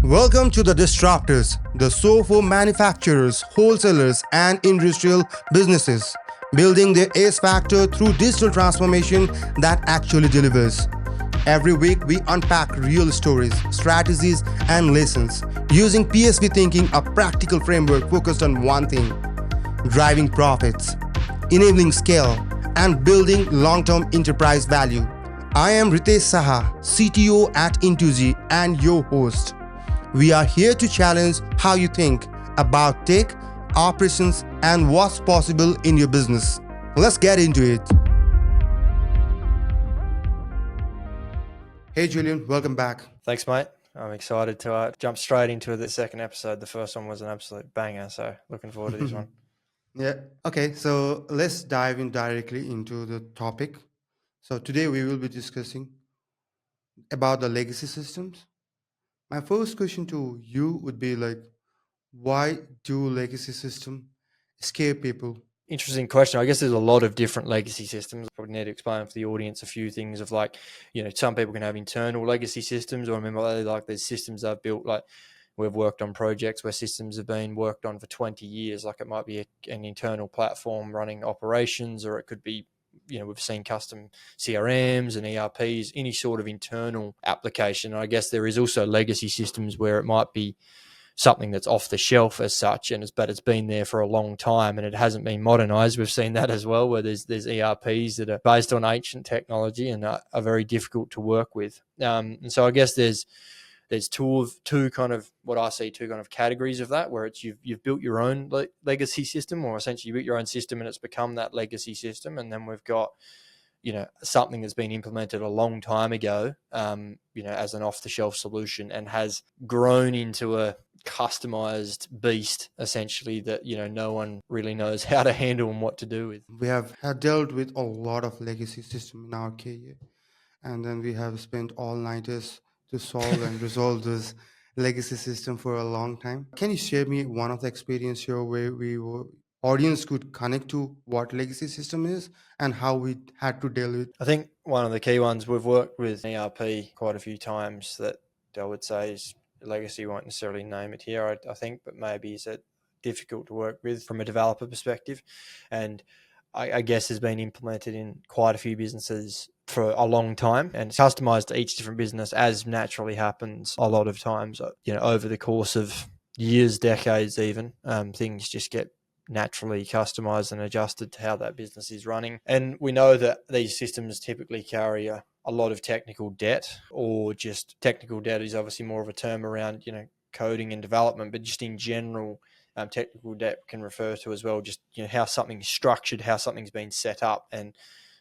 Welcome to the Disruptors, the show for manufacturers, wholesalers, and industrial businesses, building their ace factor through digital transformation that actually delivers. Every week, we unpack real stories, strategies, and lessons using PSV thinking, a practical framework focused on one thing: driving profits, enabling scale, and building long-term enterprise value. I am Ritesh Shah, CTO at Intuji, and your host. We are here to challenge how you think about tech, operations, and what's possible in your business. Let's get into it. Hey Julian, welcome back. Thanks, mate. I'm excited to jump straight into the second episode. The first one was an absolute banger, so looking forward to this one. Yeah. Okay, so let's dive in directly into the topic. So today we will be discussing about the legacy systems. My first question to you would be like, why do legacy systems scare people? Interesting question. I guess there's a lot of different legacy systems. Probably need to explain for the audience a few things of some people can have internal legacy systems, or remember there's systems they've built. Like we've worked on projects where systems have been worked on for 20 years. Like it might be an internal platform running operations, or it could be, we've seen custom CRMs and ERPs, any sort of internal application. And I guess there is also legacy systems where it might be something that's off the shelf as such, but it's been there for a long time and it hasn't been modernized. We've seen that as well, where there's ERPs that are based on ancient technology and are very difficult to work with. And so I guess there's two kind of what I see two kind of categories of that, where it's you've built your own legacy system, or essentially you built your own system and it's become that legacy system. And then we've got something that's been implemented a long time ago, as an off-the-shelf solution and has grown into a customized beast, essentially, that, no one really knows how to handle and what to do with. We have had dealt with a lot of legacy systems in our career, and then we have spent all-nighters to solve and resolve this legacy system for a long time. Can you share me one of the experience here where audience could connect to what legacy system is and how we had to deal with? I think one of the key ones, we've worked with ERP quite a few times that I would say is legacy. Won't necessarily name it here, I think, but maybe is it difficult to work with from a developer perspective, and I guess has been implemented in quite a few businesses for a long time, and it's customized to each different business, as naturally happens a lot of times. Over the course of years, decades even, things just get naturally customized and adjusted to how that business is running. And we know that these systems typically carry a lot of technical debt, or just technical debt is obviously more of a term around, coding and development, but just in general, technical debt can refer to as well, just, how something's structured, how something's been set up. And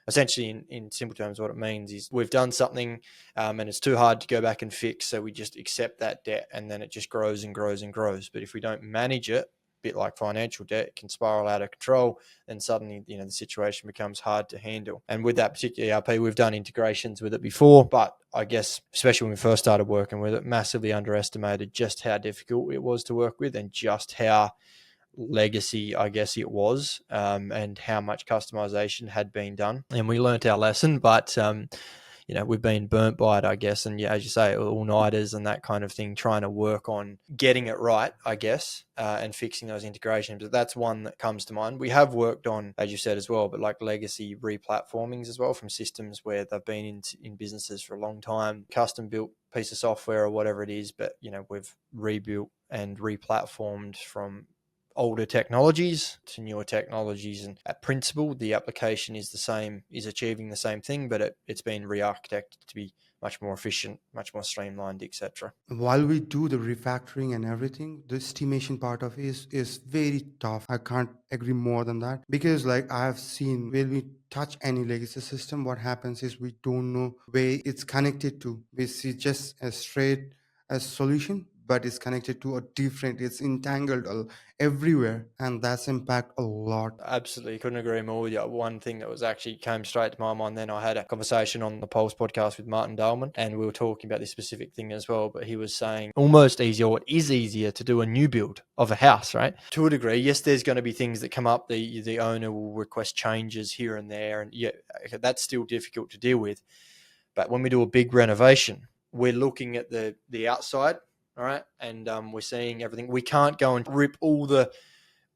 essentially, in simple terms, what it means is we've done something and it's too hard to go back and fix, so we just accept that debt and then it just grows and grows and grows. But if we don't manage it, bit like financial debt, it can spiral out of control, and suddenly the situation becomes hard to handle. And with that particular ERP, we've done integrations with it before, but I guess especially when we first started working with it, massively underestimated just how difficult it was to work with, and just how legacy I guess it was, and how much customization had been done. And we learnt our lesson, but we've been burnt by it, I guess. And as you say, all-nighters and that kind of thing, trying to work on getting it right, I guess, and fixing those integrations. But that's one that comes to mind. We have worked on, as you said as well, but like legacy replatformings as well, from systems where they've been in businesses for a long time, custom built piece of software or whatever it is, but we've rebuilt and replatformed from older technologies to newer technologies, and at principle the application is the same, is achieving the same thing, but it's been re-architected to be much more efficient, much more streamlined, etc. While we do the refactoring and everything, the estimation part of it is very tough. I can't agree more than that, because like I have seen, when we touch any legacy system, what happens is we don't know where it's connected to. We see just a straight a solution, but it's connected to a different, it's entangled everywhere, and that's impact a lot. Absolutely, couldn't agree more with you. One thing that was actually came straight to my mind then, I had a conversation on the Pulse podcast with Martin Dahlman, and we were talking about this specific thing as well, but he was saying almost easier, or it is easier to do a new build of a house, right? To a degree, yes, there's going to be things that come up, the owner will request changes here and there, and yeah, that's still difficult to deal with. But when we do a big renovation, we're looking at the outside, All right. And we're seeing everything. We can't go and rip all the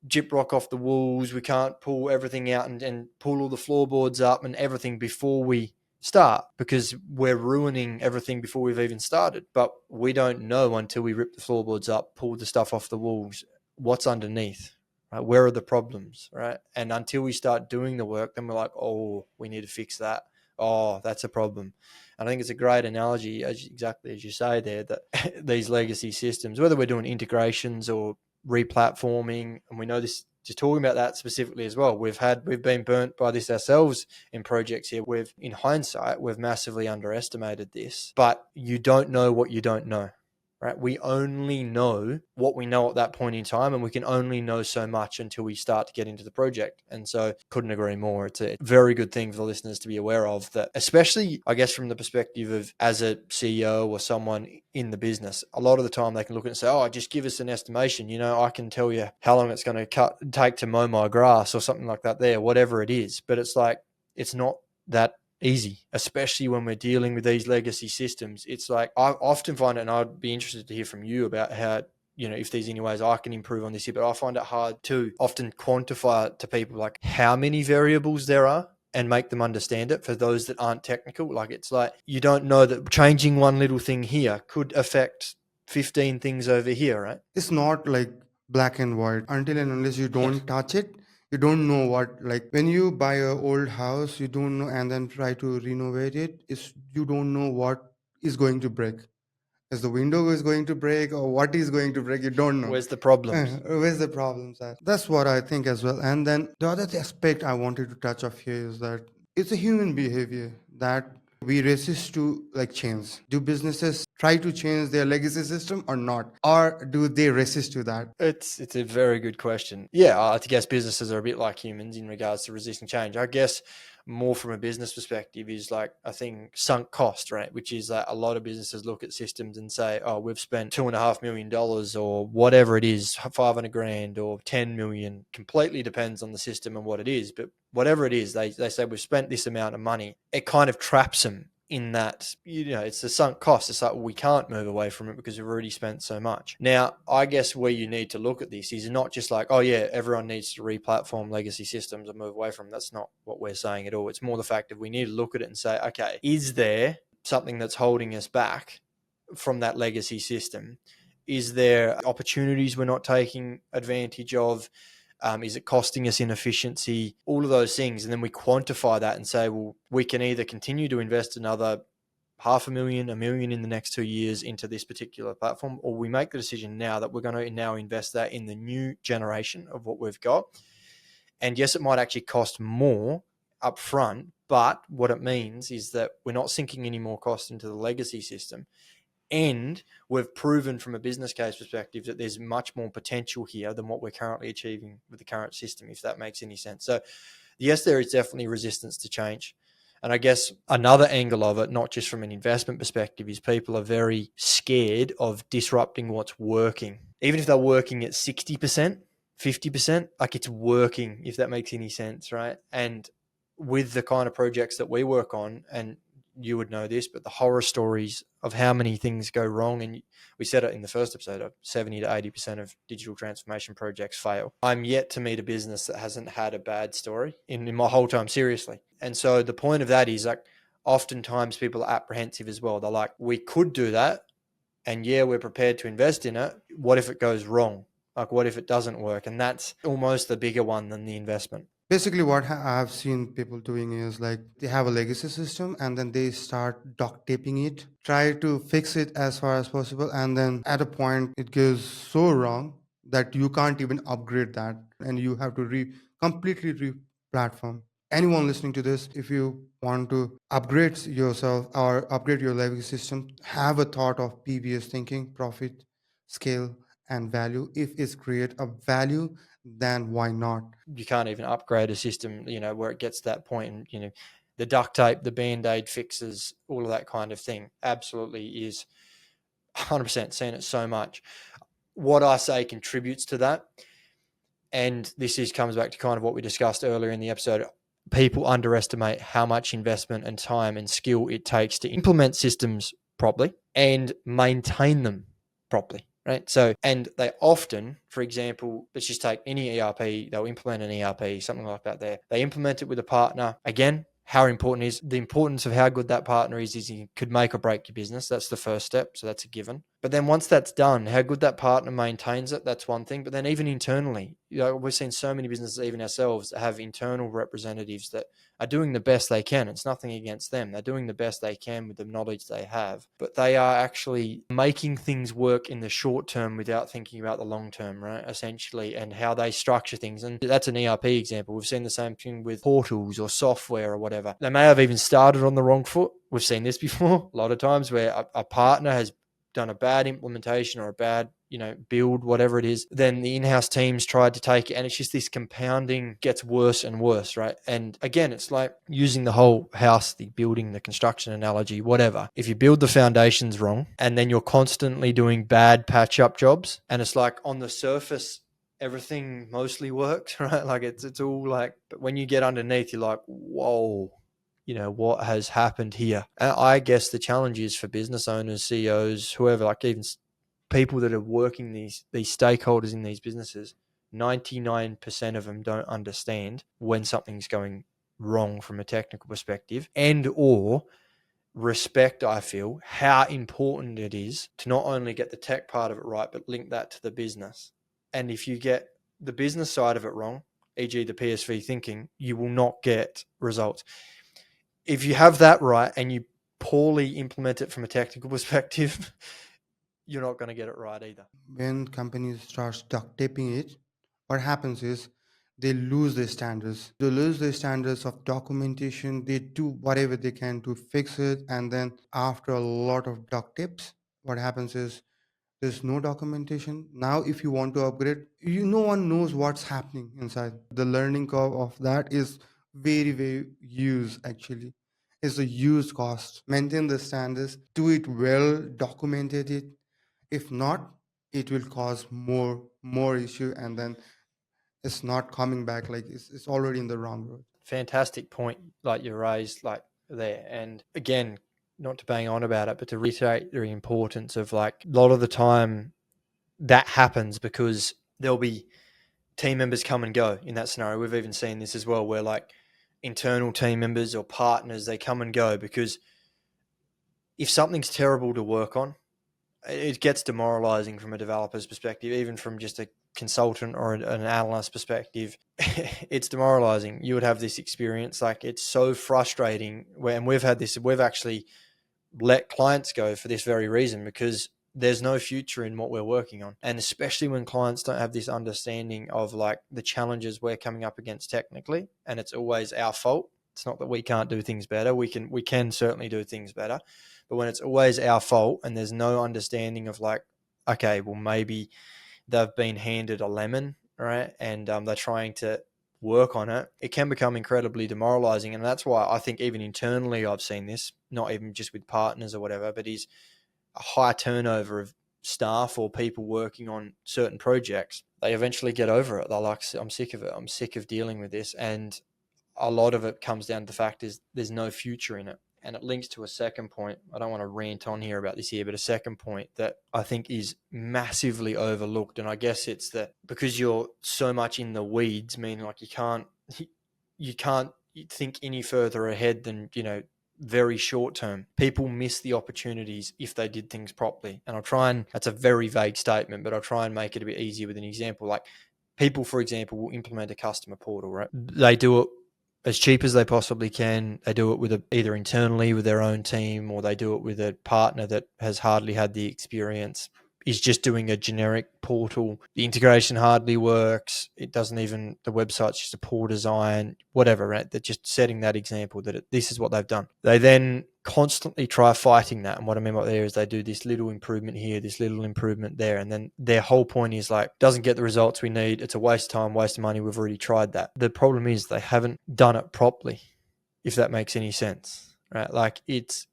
gyprock off the walls. We can't pull everything out and pull all the floorboards up and everything before we start, because we're ruining everything before we've even started. But we don't know until we rip the floorboards up, pull the stuff off the walls, what's underneath, right? Where are the problems, right? And until we start doing the work, then we're like, oh, we need to fix that. Oh, that's a problem. And I think it's a great analogy, exactly as you say there, that these legacy systems, whether we're doing integrations or replatforming, and we know this, just talking about that specifically as well, we've been burnt by this ourselves in projects here. In hindsight, we've massively underestimated this, but you don't know what you don't know, right? We only know what we know at that point in time, and we can only know so much until we start to get into the project. And so couldn't agree more. It's a very good thing for the listeners to be aware of, that especially, I guess, from the perspective of as a CEO or someone in the business, a lot of the time they can look at it and say, oh, just give us an estimation. I can tell you how long it's going to take to mow my grass or something like that there, whatever it is. But it's like, it's not that easy, especially when we're dealing with these legacy systems. It's like, I often find it, and I'd be interested to hear from you about how, if there's any ways I can improve on this here, but I find it hard to often quantify it to people, like how many variables there are, and make them understand it for those that aren't technical. Like, it's like, you don't know that changing one little thing here could affect 15 things over here, right? It's not like black and white. Until and unless you don't touch it, you don't know what, like when you buy a old house, you don't know, and then try to renovate it, you don't know what is going to break. Is the window is going to break, or what is going to break? You don't know. Where's the problems? Where's the problems at? That's what I think as well. And then the other aspect I wanted to touch off here is that it's a human behavior that we resist to like change. Do businesses try to change their legacy system or not? Or do they resist to that? It's a very good question. Yeah, I guess businesses are a bit like humans in regards to resisting change. I guess more from a business perspective is like, I think, sunk cost, right? Which is that a lot of businesses look at systems and say, oh, we've spent $2.5 million or whatever it is, 500 grand or 10 million. Completely depends on the system and what it is. But whatever it is, they say we've spent this amount of money. It kind of traps them in that, it's the sunk cost. It's like, well, we can't move away from it because we've already spent so much. Now, I guess where you need to look at this is not just like, oh yeah, everyone needs to replatform legacy systems and move away from them. That's not what we're saying at all. It's more the fact that we need to look at it and say, okay, is there something that's holding us back from that legacy system? Is there opportunities we're not taking advantage of? Is it costing us inefficiency? All of those things. And then we quantify that and say, well, we can either continue to invest another $500,000, $1 million in the next 2 years into this particular platform, or we make the decision now that we're going to now invest that in the new generation of what we've got. And yes, it might actually cost more up front, but what it means is that we're not sinking any more cost into the legacy system. And we've proven from a business case perspective that there's much more potential here than what we're currently achieving with the current system, if that makes any sense. So yes, there is definitely resistance to change. And I guess another angle of it, not just from an investment perspective, is people are very scared of disrupting what's working. Even if they're working at 60%, 50%, like it's working, if that makes any sense, right? And with the kind of projects that we work on, and you would know this, but the horror stories of how many things go wrong, and we said it in the first episode, of 70 to 80% of digital transformation projects fail. I'm yet to meet a business that hasn't had a bad story in my whole time, seriously. And so the point of that is, like, oftentimes people are apprehensive as well. They're like, we could do that, and yeah, we're prepared to invest in it. What if it goes wrong? Like, what if it doesn't work? And that's almost the bigger one than the investment. Basically, what I've seen people doing is like they have a legacy system and then they start duct taping it, try to fix it as far as possible, and then at a point it goes so wrong that you can't even upgrade that, and you have to completely re-platform. Anyone listening to this, if you want to upgrade yourself or upgrade your legacy system, have a thought of PBS thinking: profit, scale, and value. If it's create a value, then why not? You can't even upgrade a system, where it gets to that point. And, the duct tape, the Band-Aid fixes, all of that kind of thing absolutely is 100% seen it so much. What I say contributes to that, and this comes back to kind of what we discussed earlier in the episode. People underestimate how much investment and time and skill it takes to implement systems properly and maintain them properly, right? So, and they often, for example, let's just take any ERP, they'll implement an ERP, something like that there. They implement it with a partner. Again, how important is the importance of how good that partner is it could make or break your business. That's the first step. So that's a given. But then once that's done, how good that partner maintains it, that's one thing. But then even internally, we've seen so many businesses, even ourselves, that have internal representatives that are doing the best they can. It's nothing against them. They're doing the best they can with the knowledge they have, but they are actually making things work in the short term without thinking about the long term, right? Essentially, and how they structure things. And that's an ERP example. We've seen the same thing with portals or software or whatever. They may have even started on the wrong foot. We've seen this before a lot of times where a partner has done a bad implementation or a bad build, whatever it is, then the in-house teams tried to take it, and it's just this compounding, gets worse and worse, right? And again, it's like using the whole house, the building, the construction analogy, whatever. If you build the foundations wrong and then you're constantly doing bad patch-up jobs, and it's like on the surface everything mostly works, right? Like it's all like, but when you get underneath, you're like, whoa, what has happened here? I guess the challenge is for business owners, CEOs, whoever, like even people that are working these stakeholders in these businesses, 99% of them don't understand when something's going wrong from a technical perspective, and or respect, I feel, how important it is to not only get the tech part of it right, but link that to the business. And if you get the business side of it wrong, e.g. the PSV thinking, you will not get results. If you have that right and you poorly implement it from a technical perspective, you're not going to get it right either. When companies start duct taping it, what happens is they lose their standards. They lose their standards of documentation. They do whatever they can to fix it. And then after a lot of duct tapes, what happens is there's no documentation. Now, if you want to upgrade, no one knows what's happening inside. The learning curve of that is very, very huge actually. It's a huge cost. Maintain the standards, do it well, documented it. If not, it will cause more issue, and then it's not coming back. Like it's already in the wrong road. Fantastic point, like you raised, like there. And again, not to bang on about it, but to reiterate the importance of, like, a lot of the time that happens because there'll be team members come and go in that scenario. We've even seen this as well, where like internal team members or partners, they come and go because if something's terrible to work on, it gets demoralizing from a developer's perspective, even from just a consultant or an analyst perspective. It's demoralizing. You would have this experience, like it's so frustrating. And we've had this, we've actually let clients go for this very reason, because there's no future in what we're working on. And especially when clients don't have this understanding of like the challenges we're coming up against technically, and it's always our fault. It's not that we can't do things better. We can certainly do things better. But when it's always our fault and there's no understanding of like, okay, well, maybe they've been handed a lemon, right? And they're trying to work on it, it can become incredibly demoralizing. And that's why I think even internally I've seen this, not even just with partners or whatever, but is a high turnover of staff or people working on certain projects. They eventually get over it. They're like, I'm sick of it. I'm sick of dealing with this. And a lot of it comes down to the fact is there's no future in it. And it links to a second point. I don't want to rant on here about this here, but a second point that I think is massively overlooked. And I guess it's that because you're so much in the weeds, meaning like you can't think any further ahead than, very short term. People miss the opportunities if they did things properly. And that's a very vague statement, but I'll try and make it a bit easier with an example. Like people, for example, will implement a customer portal, right? They do it as cheap as they possibly can. They do it with either internally with their own team, or they do it with a partner that has hardly had the experience, is just doing a generic portal. The integration hardly works. It doesn't even, the website's just a poor design, whatever, right? They're just setting that example that this is what they've done. They then constantly try fighting that. And what I mean by there is they do this little improvement here, this little improvement there. And then their whole point is like, doesn't get the results we need. It's a waste of time, waste of money. We've already tried that. The problem is they haven't done it properly, if that makes any sense, right? Like it's,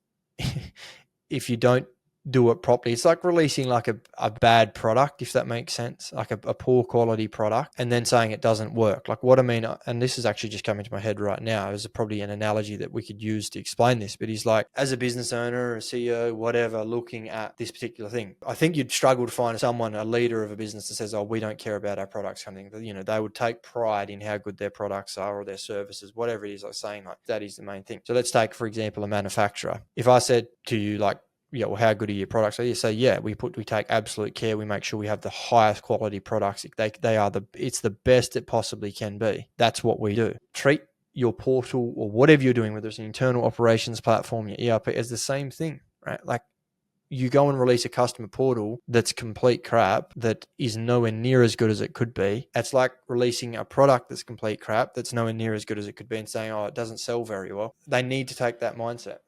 if you don't do it properly. It's like releasing like a bad product, if that makes sense, like a poor quality product, and then saying it doesn't work. Like what I mean, and this is actually just coming to my head right now, is probably an analogy that we could use to explain this, but he's like, as a business owner, a CEO, whatever, looking at this particular thing, I think you'd struggle to find someone, a leader of a business that says, oh, we don't care about our products kind of thing. But, you know, they would take pride in how good their products are or their services, whatever it is, like saying like that is the main thing. So let's take, for example, a manufacturer. If I said to you like, yeah, well, how good are your products? So you say, yeah, we take absolute care. We make sure we have the highest quality products. It's the best it possibly can be. That's what we do. Treat your portal or whatever you're doing, whether it's an internal operations platform, your ERP, as the same thing, right? Like you go and release a customer portal that's complete crap, that is nowhere near as good as it could be. It's like releasing a product that's complete crap, that's nowhere near as good as it could be, and saying, oh, it doesn't sell very well. They need to take that mindset.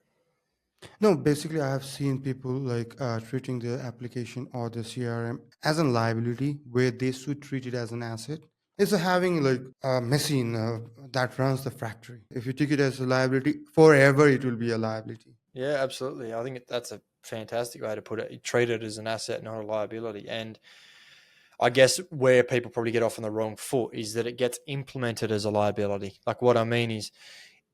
No, basically, I have seen people like treating the application or the CRM as a liability where they should treat it as an asset. It's having like a machine that runs the factory. If you take it as a liability, forever it will be a liability. Yeah, absolutely. I think that's a fantastic way to put it. You treat it as an asset, not a liability. And I guess where people probably get off on the wrong foot is that it gets implemented as a liability. Like what I mean is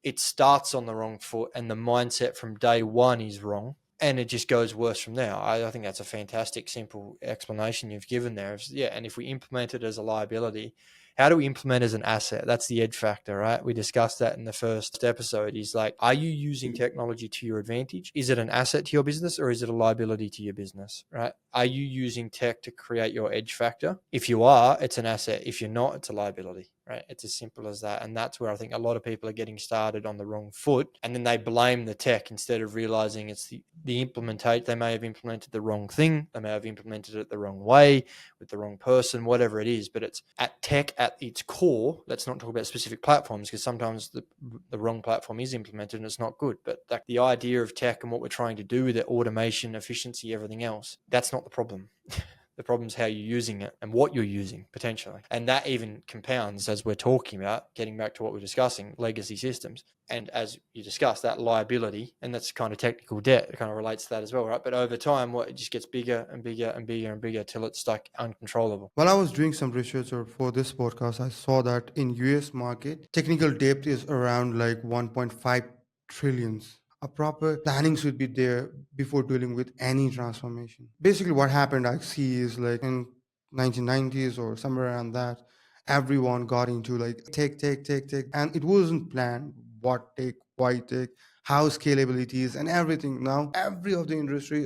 it starts on the wrong foot and the mindset from day one is wrong. And it just goes worse from there. I think that's a fantastic, simple explanation you've given there. Yeah, and if we implement it as a liability, how do we implement as an asset? That's the edge factor, right? We discussed that in the first episode. Is like, are you using technology to your advantage? Is it an asset to your business or is it a liability to your business, right? Are you using tech to create your edge factor? If you are, it's an asset. If you're not, it's a liability, right? It's as simple as that. And that's where I think a lot of people are getting started on the wrong foot. And then they blame the tech instead of realizing it's the implementation. They may have implemented the wrong thing. They may have implemented it the wrong way with the wrong person, whatever it is. But it's at tech at its core. Let's not talk about specific platforms because sometimes the wrong platform is implemented and it's not good. But like the idea of tech and what we're trying to do with it, automation, efficiency, everything else, that's not the problem. The problem is how you're using it and what you're using potentially. And that even compounds as we're talking about, getting back to what we're discussing, legacy systems. And as you discussed, that liability, and that's kind of technical debt, it kind of relates to that as well, right? But over time, it just gets bigger and bigger and bigger and bigger till it's like uncontrollable. While I was doing some research for this podcast, I saw that in US market, technical debt is around like 1.5 trillions. A proper planning should be there before dealing with any transformation. Basically, what happened I see is like in 1990s or somewhere around that, everyone got into like take, and it wasn't planned. What take, why take, how scalability is, and everything. Now, every of the industry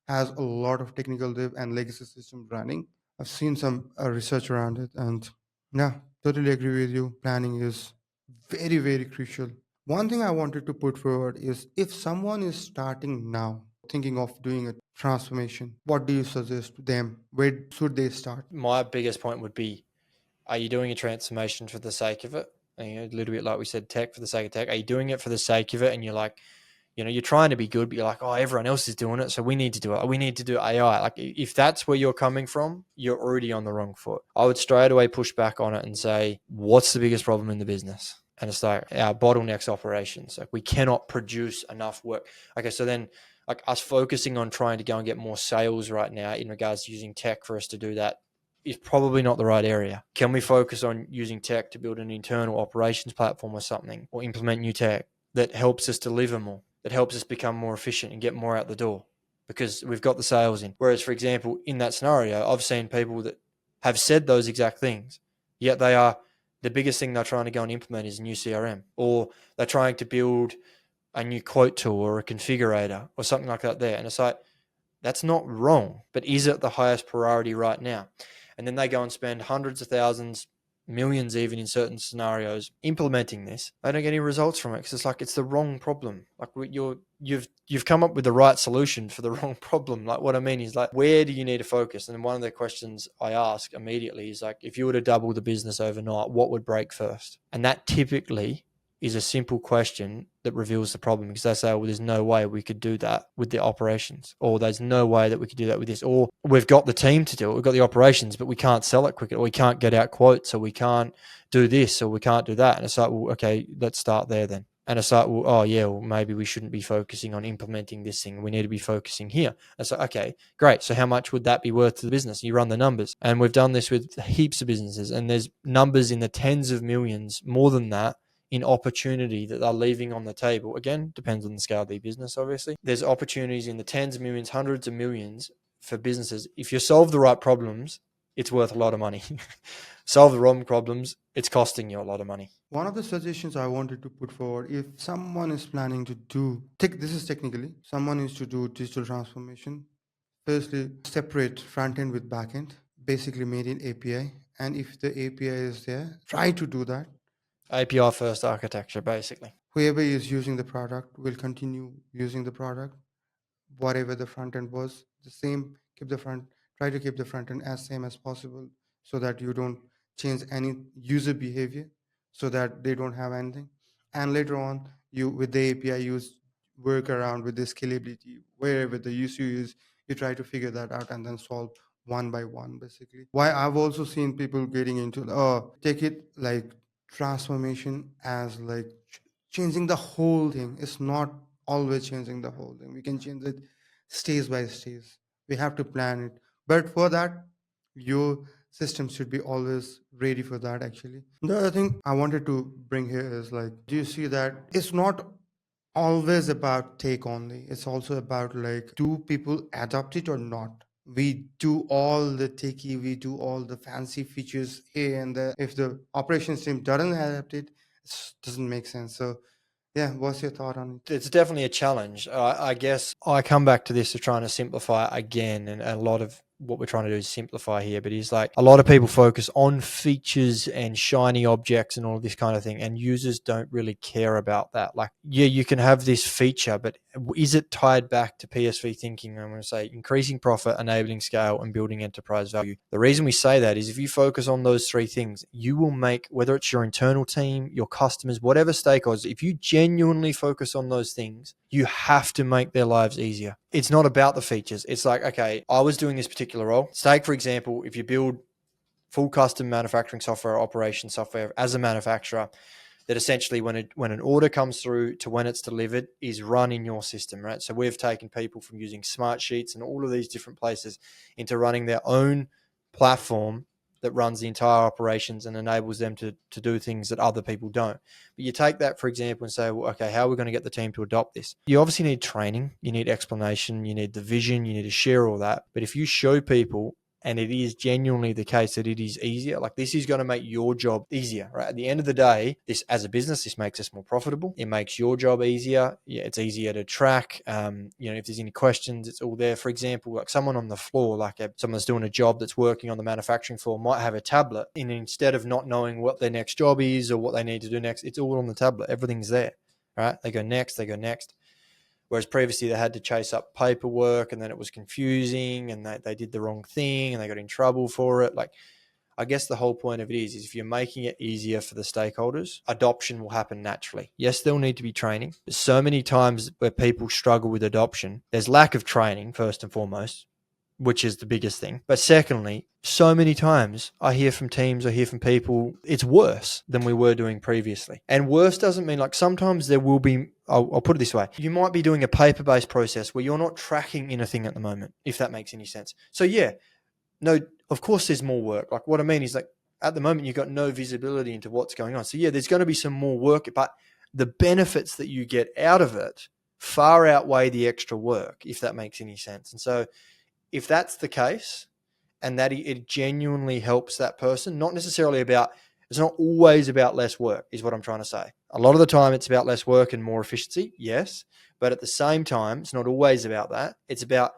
has a lot of technical debt and legacy systems running. I've seen some research around it, and yeah, totally agree with you. Planning is very, very crucial. One thing I wanted to put forward is if someone is starting now, thinking of doing a transformation, what do you suggest to them? Where should they start? My biggest point would be, are you doing a transformation for the sake of it? You know, a little bit like we said, tech for the sake of tech. Are you doing it for the sake of it? And you're like, you know, you're trying to be good, but you're like, oh, everyone else is doing it, so we need to do it. We need to do AI. Like, if that's where you're coming from, you're already on the wrong foot. I would straight away push back on it and say, what's the biggest problem in the business? And it's like our bottlenecks operations. Like we cannot produce enough work. Okay, so then like us focusing on trying to go and get more sales right now in regards to using tech for us to do that is probably not the right area. Can we focus on using tech to build an internal operations platform or something, or implement new tech that helps us deliver more, that helps us become more efficient and get more out the door because we've got the sales in? Whereas, for example, in that scenario, I've seen people that have said those exact things, yet the biggest thing they're trying to go and implement is a new CRM, or they're trying to build a new quote tool or a configurator or something like that there. And it's like, that's not wrong, but is it the highest priority right now? And then they go and spend hundreds of thousands, millions even in certain scenarios implementing this. They don't get any results from it because it's like it's the wrong problem. Like you've come up with the right solution for the wrong problem. Like what I mean is like, where do you need to focus? And one of the questions I ask immediately is like, if you were to double the business overnight, what would break first? And that typically is a simple question that reveals the problem, because they say, well, there's no way we could do that with the operations, or there's no way that we could do that with this, or we've got the team to do it, we've got the operations, but we can't sell it quicker, or we can't get out quotes, or we can't do this, or we can't do that. And it's like, well, okay, let's start there then. And it's like, well, oh yeah, well, maybe we shouldn't be focusing on implementing this thing. We need to be focusing here. And so, okay, great. So how much would that be worth to the business? You run the numbers. And we've done this with heaps of businesses, and there's numbers in the tens of millions, more than that, in opportunity that they're leaving on the table. Again, depends on the scale of the business, obviously. There's opportunities in the tens of millions, hundreds of millions for businesses. If you solve the right problems, it's worth a lot of money. Solve the wrong problems, it's costing you a lot of money. One of the suggestions I wanted to put forward, if someone is planning to do, this is technically, someone is to do digital transformation, firstly, separate front end with back end, basically made in API. And if the API is there, try to do that. API first architecture, basically. Whoever is using the product will continue using the product. Whatever the front end was, the same, try to keep the front end as same as possible so that you don't change any user behavior, so that they don't have anything. And later on, you with the API, use work around with the scalability, wherever the issue is, you try to figure that out and then solve one by one, basically. Why I've also seen people getting into take it like transformation as like changing the whole thing. It's not always changing the whole thing. We can change it stage by stage. We have to plan it. But for that, your system should be always ready for that, actually. The other thing I wanted to bring here is like, do you see that it's not always about take only. It's also about like, do people adopt it or not? We do all the techie, we do all the fancy features here and there. If the operations team doesn't adapt it, it doesn't make sense. So yeah, what's your thought on it? It's definitely a challenge. I guess I come back to this of trying to simplify again, and a lot of what we're trying to do is simplify here, but it's like a lot of people focus on features and shiny objects and all this kind of thing, and users don't really care about that. Like, yeah, you can have this feature, but is it tied back to PSV thinking? I'm going to say increasing profit, enabling scale, and building enterprise value. The reason we say that is if you focus on those three things, you will make, whether it's your internal team, your customers, whatever stakeholders, if you genuinely focus on those things, you have to make their lives easier. It's not about the features. It's like, okay, I was doing this particular role. Take, for example, if you build full custom manufacturing software, operation software as a manufacturer, that essentially when an order comes through to when it's delivered is run in your system, right? So we've taken people from using smart sheets and all of these different places into running their own platform that runs the entire operations and enables them to do things that other people don't. But you take that, for example, and say, well, okay, how are we going to get the team to adopt this? You obviously need training, you need explanation, you need the vision, you need to share all that. But if you show people, and it is genuinely the case that it is easier, like this is going to make your job easier, right? At the end of the day, this as a business, this makes us more profitable. It makes your job easier. Yeah, it's easier to track. If there's any questions, it's all there. For example, like someone on the floor, someone that's doing a job that's working on the manufacturing floor might have a tablet, and instead of not knowing what their next job is or what they need to do next, it's all on the tablet. Everything's there, right? They go next. Whereas previously they had to chase up paperwork and then it was confusing and they did the wrong thing and they got in trouble for it. Like, I guess the whole point of it is if you're making it easier for the stakeholders, adoption will happen naturally. Yes, there'll need to be training. There's so many times where people struggle with adoption. There's lack of training, first and foremost, which is the biggest thing. But secondly, so many times I hear from teams, I hear from people, it's worse than we were doing previously. And worse doesn't mean like sometimes there will be, I'll put it this way. You might be doing a paper-based process where you're not tracking anything at the moment, if that makes any sense. So yeah, no, of course there's more work. Like what I mean is like at the moment you've got no visibility into what's going on. So yeah, there's going to be some more work, but the benefits that you get out of it far outweigh the extra work, if that makes any sense. And so if that's the case and that it genuinely helps that person, not necessarily about, it's not always about less work is what I'm trying to say. A lot of the time it's about less work and more efficiency, yes. But at the same time, it's not always about that. It's about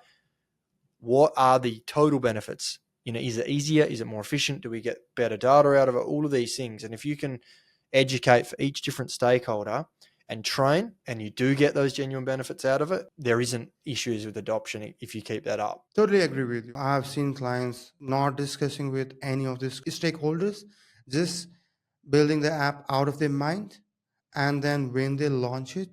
what are the total benefits? Is it easier? Is it more efficient? Do we get better data out of it? All of these things. And if you can educate for each different stakeholder and train, and you do get those genuine benefits out of it, there isn't issues with adoption if you keep that up. Totally agree with you. I've seen clients not discussing with any of these stakeholders, just building the app out of their mind. And then when they launch it,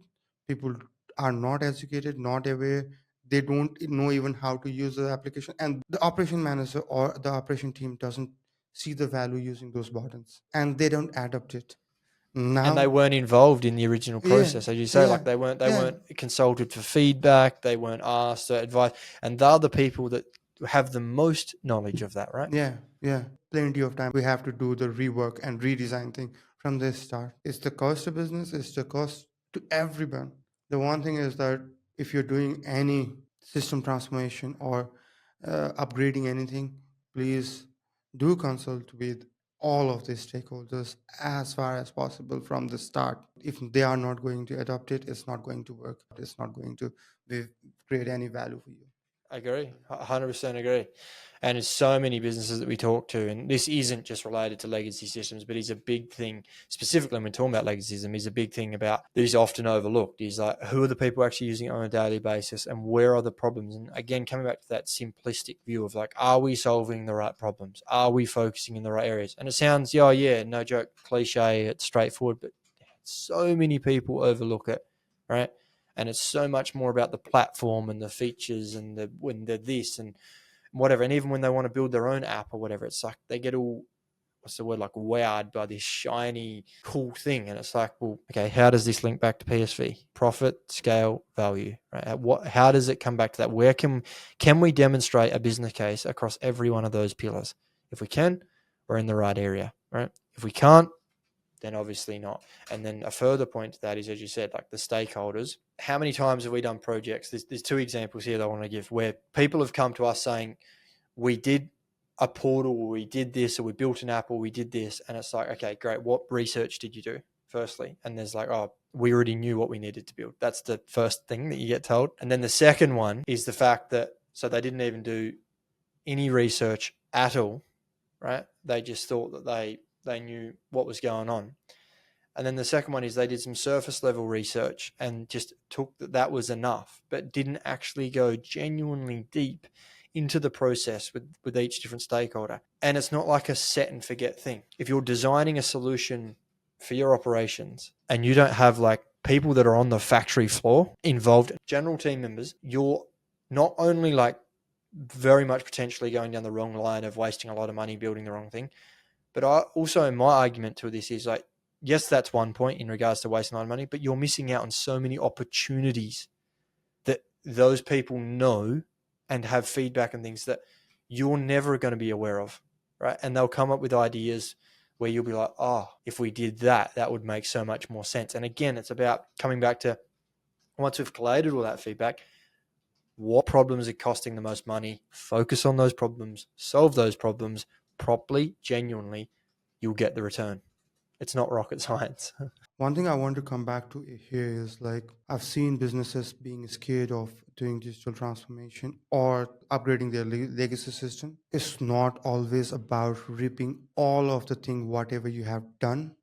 people are not educated, not aware. They don't know even how to use the application. And the operation manager or the operation team doesn't see the value using those buttons and they don't adopt it. Now, and they weren't involved in the original process, as you say. Like they weren't consulted for feedback, they weren't asked for advice, and they're the people that have the most knowledge of that, right? Yeah, plenty of time. We have to do the rework and redesign thing from this start. It's the cost of business, it's the cost to everyone. The one thing is that if you're doing any system transformation or upgrading anything, please do consult with all of the stakeholders as far as possible from the start. If they are not going to adopt it, it's not going to work. It's not going to create any value for you. I agree, 100% agree. And there's so many businesses that we talk to, and this isn't just related to legacy systems, but is a big thing, specifically when we're talking about legacy system, is a big thing about that is often overlooked, is like, who are the people actually using it on a daily basis and where are the problems? And again, coming back to that simplistic view of like, are we solving the right problems? Are we focusing in the right areas? And it sounds, yeah, no joke, cliche, it's straightforward, but so many people overlook it, right? And it's so much more about the platform and the features and the this and whatever. And even when they want to build their own app or whatever, it's like they get all, what's the word, like wowed by this shiny, cool thing. And it's like, well, okay, how does this link back to PSV? Profit, scale, value, right? How does it come back to that? Where can we demonstrate a business case across every one of those pillars? If we can, we're in the right area, right? If we can't, then obviously not. And then a further point to that is, as you said, like the stakeholders. How many times have we done projects? There's two examples here that I want to give where people have come to us saying, we did a portal, or we did this, or we built an app, or we did this. And it's like, okay, great. What research did you do, firstly? And there's like, oh, we already knew what we needed to build. That's the first thing that you get told. And then the second one is the fact that, so they didn't even do any research at all, right? They just thought that they knew what was going on. And then the second one is they did some surface level research and just took that was enough, but didn't actually go genuinely deep into the process with each different stakeholder. And it's not like a set and forget thing. If you're designing a solution for your operations and you don't have like people that are on the factory floor involved, general team members, you're not only like very much potentially going down the wrong line of wasting a lot of money building the wrong thing, but my argument to this is like, yes, that's one point in regards to wasting a lot of money, but you're missing out on so many opportunities that those people know and have feedback and things that you're never going to be aware of, right? And they'll come up with ideas where you'll be like, oh, if we did that, that would make so much more sense. And again, it's about coming back to, once we've collated all that feedback, what problems are costing the most money? Focus on those problems, solve those problems properly, genuinely, you'll get the return. It's not rocket science. One thing I want to come back to here is like I've seen businesses being scared of doing digital transformation or upgrading their legacy system. It's not always about ripping all of the thing, whatever you have done.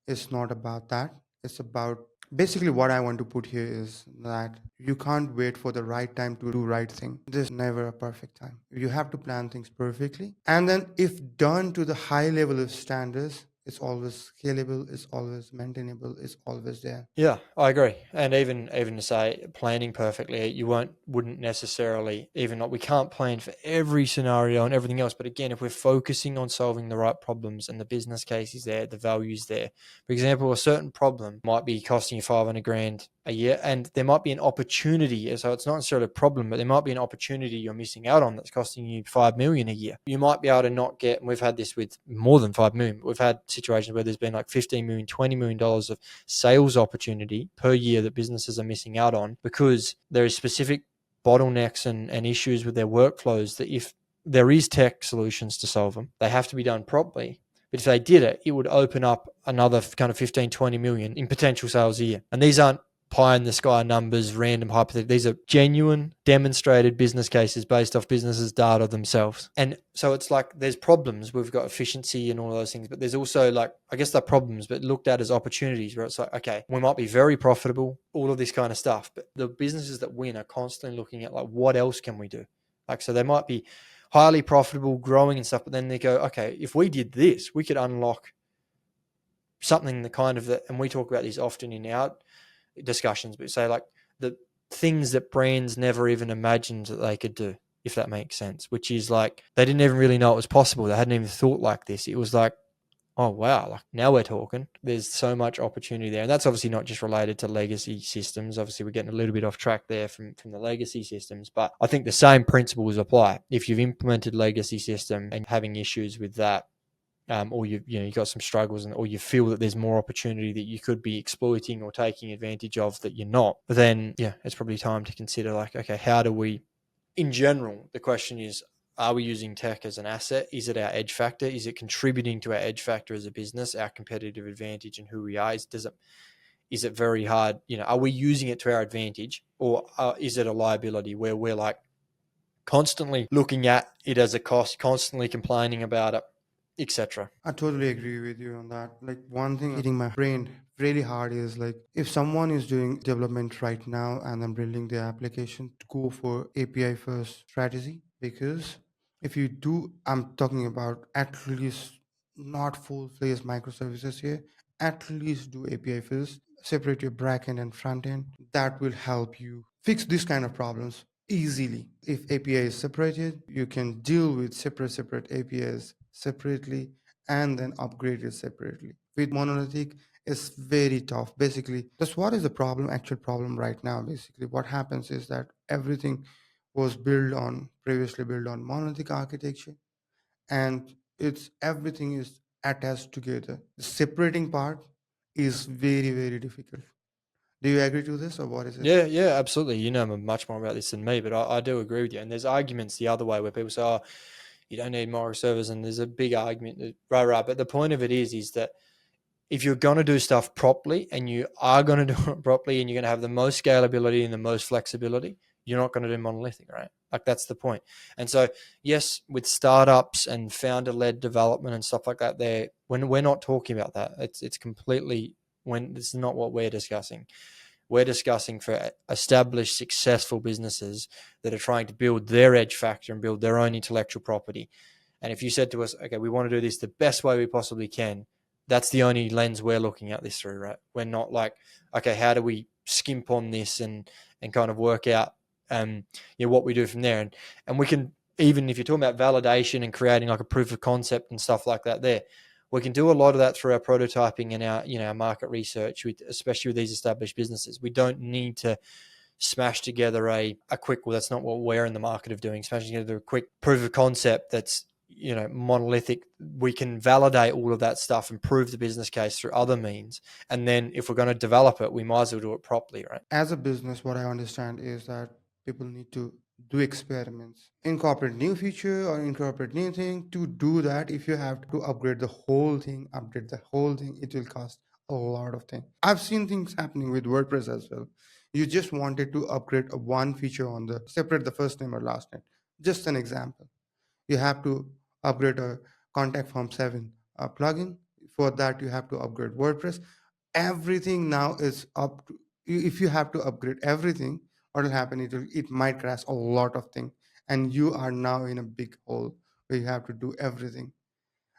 It's not about that. It's about basically what I want to put here is that you can't wait for the right time to do right thing. There's never a perfect time. You have to plan things perfectly. And then if done to the high level of standards, it's always scalable, it's always maintainable, it's always there. Yeah, I agree. And even to say planning perfectly, you wouldn't necessarily, even not, we can't plan for every scenario and everything else. But again, if we're focusing on solving the right problems and the business case is there, the value is there. For example, a certain problem might be costing you 500 grand a year, and there might be an opportunity. So it's not necessarily a problem, but there might be an opportunity you're missing out on that's costing you 5 million a year. You might be able to not get, and we've had this with more than 5 million. We've had situations where there's been like 15 million, $20 million of sales opportunity per year that businesses are missing out on because there is specific bottlenecks and issues with their workflows that if there is tech solutions to solve them, they have to be done properly. But if they did it, it would open up another kind of 15, 20 million in potential sales a year. And these aren't pie in the sky numbers, random hypothetical. These are genuine, demonstrated business cases based off businesses' data themselves. And so it's like there's problems. We've got efficiency and all of those things, but there's also like, I guess they're problems, but looked at as opportunities where it's like, okay, we might be very profitable, all of this kind of stuff. But the businesses that win are constantly looking at like, what else can we do? Like, so they might be highly profitable, growing and stuff, but then they go, okay, if we did this, we could unlock something that kind of, and we talk about these often in our discussions, but say like the things that brands never even imagined that they could do, if that makes sense, which is like they didn't even really know it was possible. They hadn't even thought like this. It was like oh wow, like now we're talking. There's so much opportunity there. And that's obviously not just related to legacy systems. Obviously we're getting a little bit off track there from the legacy systems, but I think the same principles apply. If you've implemented legacy system and having issues with that, or you've got some struggles, or you feel that there's more opportunity that you could be exploiting or taking advantage of that you're not, then yeah, it's probably time to consider, like, okay, how do we, in general, the question is, are we using tech as an asset? Is it our edge factor? Is it contributing to our edge factor as a business, our competitive advantage and who we are? Is it very hard? Are we using it to our advantage, or is it a liability where we're like constantly looking at it as a cost, constantly complaining about it, etc.? I totally agree with you on that. Like, one thing hitting my brain really hard is like, if someone is doing development right now and then building their application, to go for API first strategy. Because if you do, I'm talking about at least not full-fledged microservices here, at least do API first, separate your backend and front end. That will help you fix this kind of problems easily. If API is separated, you can deal with separate APIs separately and then upgrade it separately. With monolithic, it's very tough. Basically, that's what is the problem, actual problem right now. Basically, what happens is that everything was previously built on monolithic architecture, and it's everything is attached together. The separating part is very, very difficult. Do you agree to this, or what is it? Yeah, absolutely. You know much more about this than me, but I do agree with you. And there's arguments the other way where people say, oh, you don't need microservices, and there's a big argument that right. But the point of it is that if you're going to do stuff properly, and you are going to do it properly, and you're going to have the most scalability and the most flexibility, you're not going to do monolithic, right? Like, that's the point. And so, yes, with startups and founder-led development and stuff like that, when we're not talking about that, it's completely, when this is not what we're discussing. We're discussing for established, successful businesses that are trying to build their edge factor and build their own intellectual property. And if you said to us, okay, we want to do this the best way we possibly can, that's the only lens we're looking at this through, right? We're not like, okay, how do we skimp on this and kind of work out what we do from there. And we can, even if you're talking about validation and creating like a proof of concept and stuff like that there, we can do a lot of that through our prototyping and our market research, especially with these established businesses. We don't need to smash together a quick, well, that's not what we're in the market of doing, smashing together a quick proof of concept that's monolithic. We can validate all of that stuff and prove the business case through other means. And then if we're going to develop it, we might as well do it properly, right? As a business, what I understand is that people need to do experiments, incorporate new feature or incorporate new thing. To do that, if you have to upgrade the whole thing, it will cost a lot of things. I've seen things happening with WordPress as well. You just wanted to upgrade one feature on the separate the first name or last name. Just an example. You have to upgrade a contact form 7 plugin. For that, you have to upgrade WordPress. Everything now is up to, if you have to upgrade everything, what will happen, it might crash a lot of things, and you are now in a big hole where you have to do everything.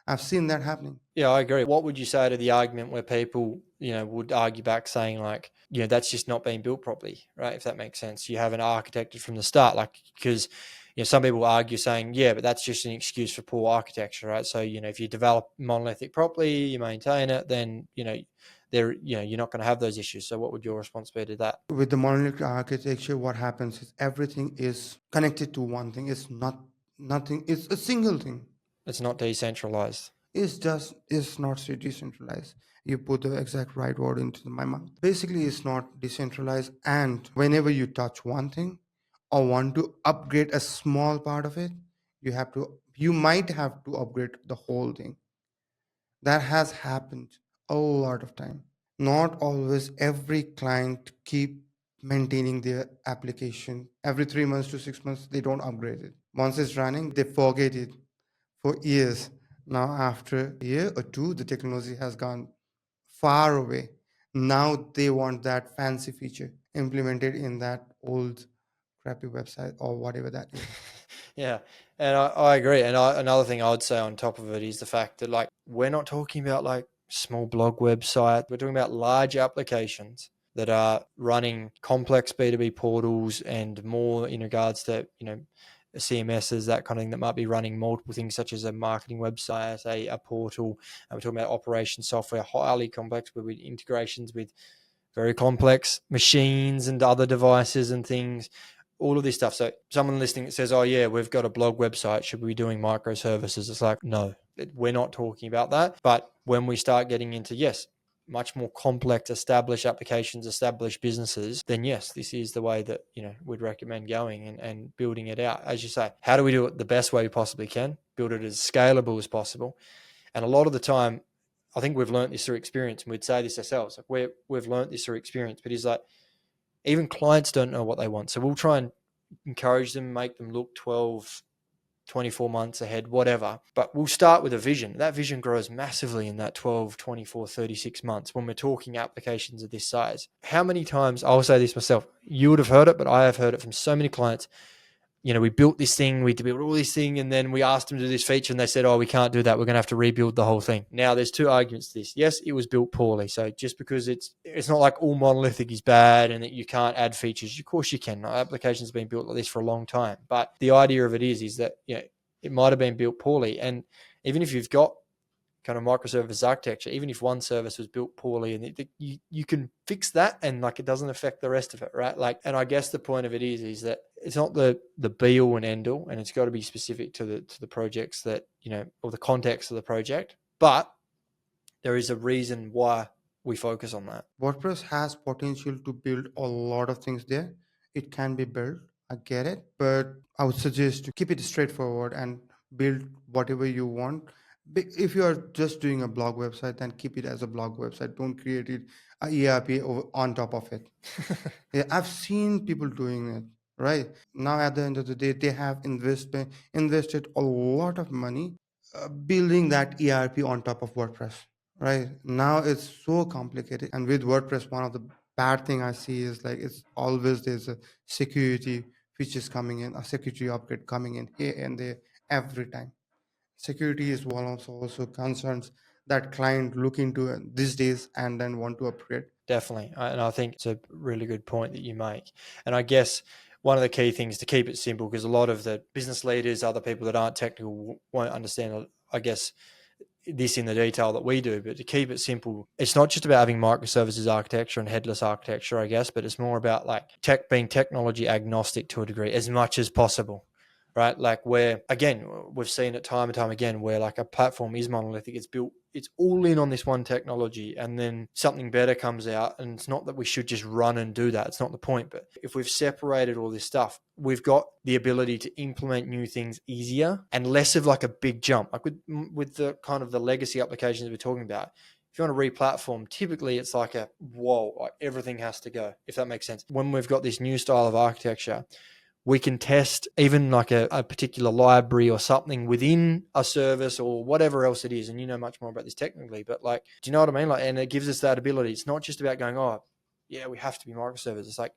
I've seen that happening. Yeah, I agree. What would you say to the argument where people, would argue back saying like, that's just not being built properly, right? If that makes sense. You haven't architected from the start, like, because, some people argue saying, yeah, but that's just an excuse for poor architecture, right? So, if you develop monolithic properly, you maintain it, then, you're not going to have those issues. So what would your response be to that? With the monolithic architecture, what happens is everything is connected to one thing. It's not nothing, it's a single thing. It's not decentralized. It's not so decentralized. You put the exact right word into my mouth. Basically, it's not decentralized, and whenever you touch one thing or want to upgrade a small part of it, you might have to upgrade the whole thing. That has happened a lot of time. Not always every client keep maintaining their application. Every 3 months to 6 months, they don't upgrade it. Once it's running, they forget it for years. Now, after a year or two, the technology has gone far away. Now they want that fancy feature implemented in that old crappy website or whatever that is. Yeah, and I agree. And another thing I would say on top of it is the fact that, like, we're not talking about like small blog website. We're talking about large applications that are running complex B2B portals and more in regards to, CMSs, that kind of thing, that might be running multiple things, such as a marketing website, a portal. We're talking about operation software, highly complex, with integrations with very complex machines and other devices and things, all of this stuff. So someone listening that says, oh yeah, we've got a blog website, should we be doing microservices? It's like, no, we're not talking about that. But when we start getting into, yes, much more complex, established applications, established businesses, then yes, this is the way that, we'd recommend going and building it out. As you say, how do we do it the best way we possibly can? Build it as scalable as possible. And a lot of the time, I think we've learned this through experience, and we'd say this ourselves. Like we've learned this through experience, but it's like even clients don't know what they want. So we'll try and encourage them, make them look 12, 24 months ahead, whatever. But we'll start with a vision. That vision grows massively in that 12, 24, 36 months when we're talking applications of this size. How many times, I'll say this myself, you would have heard it, but I have heard it from so many clients. We built this thing, we built all this thing, and then we asked them to do this feature, and they said, oh, we can't do that. We're going to have to rebuild the whole thing. Now, there's two arguments to this. Yes, it was built poorly. So just because it's not like all monolithic is bad and that you can't add features. Of course you can. Applications have been built like this for a long time. But the idea of it is that it might have been built poorly. And even if you've got kind of microservice architecture, even if one service was built poorly, and you can fix that, and like it doesn't affect the rest of it, right? Like, and I guess the point of it is that it's not the be all and end all, and it's got to be specific to the projects that, or the context of the project. But there is a reason why we focus on that. WordPress has potential to build a lot of things there. It can be built. I get it, but I would suggest to keep it straightforward and build whatever you want. If you are just doing a blog website, then keep it as a blog website. Don't create it a ERP on top of it. Yeah, I've seen people doing it. Right now, at the end of the day, they have invested a lot of money building that ERP on top of WordPress. Right now, it's so complicated, and with WordPress, one of the bad thing I see is like it's always there's a security features coming in, a security upgrade coming in here and there every time. Security is one of also concerns that client look into these days and then want to upgrade. Definitely. And I think it's a really good point that you make. And I guess one of the key things to keep it simple, because a lot of the business leaders, other people that aren't technical, won't understand, I guess, this in the detail that we do. But to keep it simple, it's not just about having microservices architecture and headless architecture, I guess, but it's more about like being technology agnostic to a degree as much as possible. Right? Like where, again, we've seen it time and time again where like a platform is monolithic, it's built, it's all in on this one technology, and then something better comes out. And it's not that we should just run and do that. It's not the point. But if we've separated all this stuff, we've got the ability to implement new things easier and less of like a big jump. Like with the kind of the legacy applications that we're talking about, if you want to re-platform, typically it's like a whoa, like everything has to go, if that makes sense. When we've got this new style of architecture, we can test even like a particular library or something within a service or whatever else it is. And you know much more about this technically, but like, do you know what I mean? Like, and it gives us that ability. It's not just about going, oh, yeah, we have to be microservices. It's like,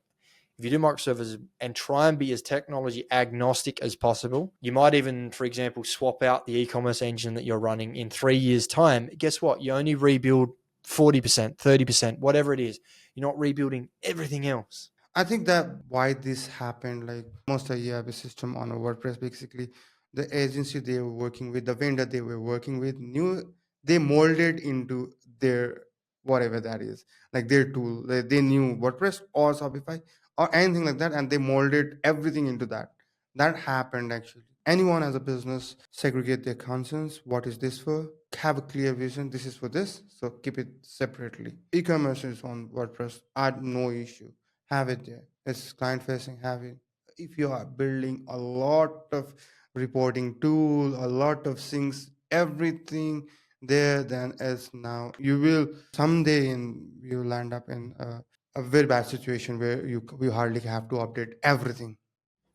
if you do microservices and try and be as technology agnostic as possible, you might even, for example, swap out the e-commerce engine that you're running in 3 years' time. Guess what? You only rebuild 40%, 30%, whatever it is. You're not rebuilding everything else. I think that why this happened, like most of you have a system on a WordPress, basically the agency they were working with, the vendor they were working with, knew they molded into their whatever that is, like their tool. They knew WordPress or Shopify or anything like that, and they molded everything into that. That happened actually. Anyone as a business, segregate their concerns. What is this for? Have a clear vision. This is for this. So keep it separately. E-commerce is on WordPress. Add no issue, have it there. It's client facing, have it. If you are building a lot of reporting tool, a lot of things, everything there, then as now you will someday in you land up in a very bad situation where you hardly have to update everything.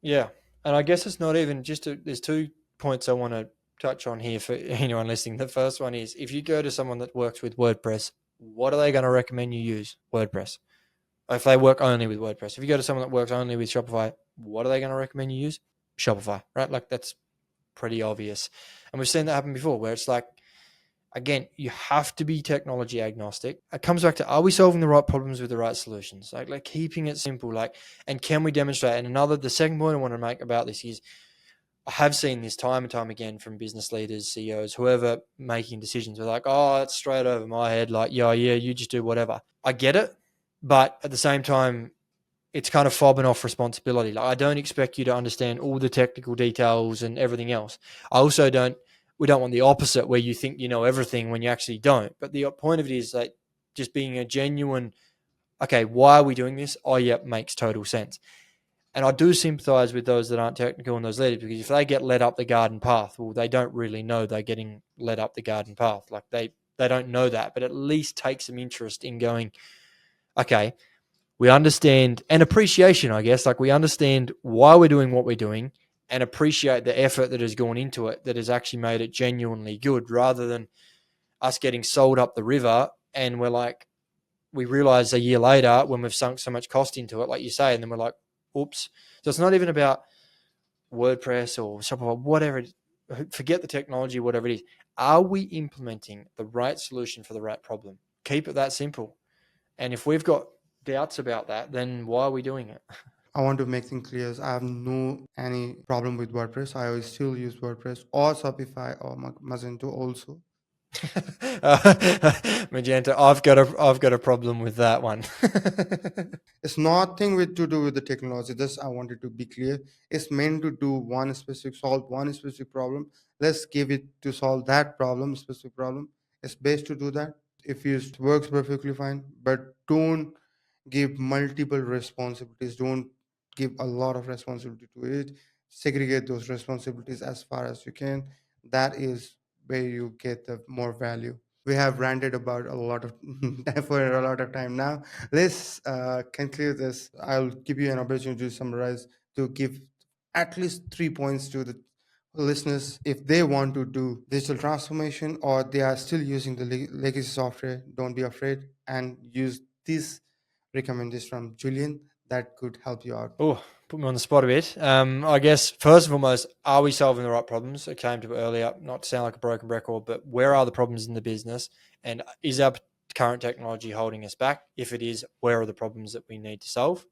Yeah. And I guess it's not even just there's 2 points I want to touch on here for anyone listening. The first one is, if you go to someone that works with WordPress, what are they going to recommend you use? WordPress. If they work only with WordPress. If you go to someone that works only with Shopify, what are they going to recommend you use? Shopify, right? Like that's pretty obvious. And we've seen that happen before where it's like, again, you have to be technology agnostic. It comes back to, are we solving the right problems with the right solutions? Like keeping it simple, and can we demonstrate? And the second point I want to make about this is, I have seen this time and time again from business leaders, CEOs, whoever making decisions. They're like, oh, it's straight over my head. Like, yeah, you just do whatever. I get it. But at the same time, it's kind of fobbing off responsibility. Like, I don't expect you to understand all the technical details and everything else. We don't want the opposite where you think you know everything when you actually don't. But the point of it is like just being a genuine, okay, why are we doing this? Oh, yeah, makes total sense. And I do sympathize with those that aren't technical and those leaders, because if they get led up the garden path, well, they don't really know they're getting led up the garden path. Like they don't know that, but at least take some interest in going, okay, we understand, and appreciation, I guess, like we understand why we're doing what we're doing and appreciate the effort that has gone into it that has actually made it genuinely good, rather than us getting sold up the river and we're like, we realize a year later when we've sunk so much cost into it, like you say, and then we're like, oops. So it's not even about WordPress or Shopify, whatever it is. Forget the technology, whatever it is. Are we implementing the right solution for the right problem? Keep it that simple. And if we've got doubts about that, then why are we doing it? I want to make things clear. I have any problem with WordPress. I always still use WordPress or Shopify or Magento also. Magento, I've got a problem with that one. It's nothing to do with the technology. This I wanted to be clear. It's meant to solve one specific problem. Let's give it to solve that specific problem. It's best to do that. If it works perfectly fine, but don't give multiple responsibilities. Don't give a lot of responsibility to it. Segregate those responsibilities as far as you can. That is where you get the more value. We have ranted about a lot of for a lot of time now. Let's conclude this. I'll give you an opportunity to summarize, to give at least 3 points to the listeners if they want to do digital transformation or they are still using the legacy software. Don't be afraid and use this recommendation from Julian that could help you out. Oh, put me on the spot a bit. I guess first and foremost, are we solving the right problems? I came to it earlier, not to sound like a broken record, but where are the problems in the business? And is our current technology holding us back? If it is, where are the problems that we need to solve?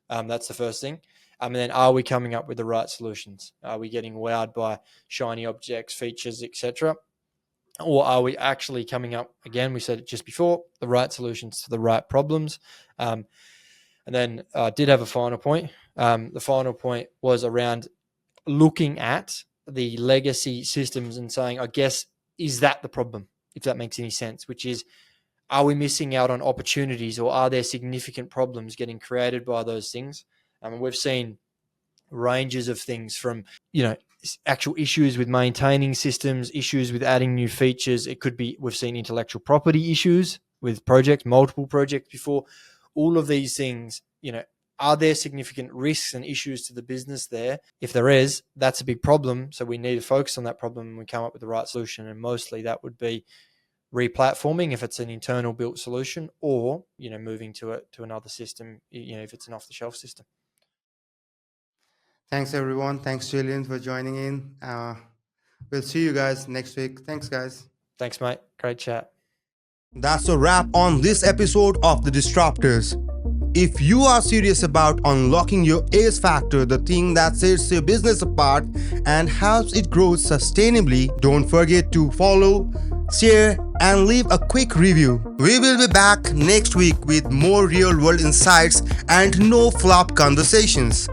That's the first thing. And then are we coming up with the right solutions? Are we getting wowed by shiny objects, features, etc.? Or are we actually coming up, again, we said it just before, the right solutions to the right problems? And then I did have a final point. The final point was around looking at the legacy systems and saying, I guess, is that the problem, if that makes any sense, which is, are we missing out on opportunities, or are there significant problems getting created by those things? We've seen ranges of things from, actual issues with maintaining systems, issues with adding new features. It could be, we've seen intellectual property issues with projects, multiple projects before. All of these things, are there significant risks and issues to the business there? If there is, that's a big problem. So we need to focus on that problem and we come up with the right solution. And mostly that would be replatforming if it's an internal built solution, or, moving to another system, if it's an off-the-shelf system. Thanks everyone. Thanks Julian for joining in. We'll see you guys next week. Thanks guys. Thanks mate. Great chat. That's a wrap on this episode of The Disruptors. If you are serious about unlocking your ace factor, the thing that sets your business apart and helps it grow sustainably, don't forget to follow, share, and leave a quick review. We will be back next week with more real-world insights and no-flop conversations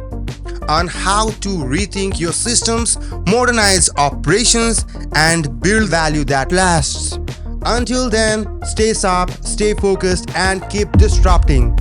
on how to rethink your systems, modernize operations, and build value that lasts. Until then, stay sharp, stay focused, and keep disrupting.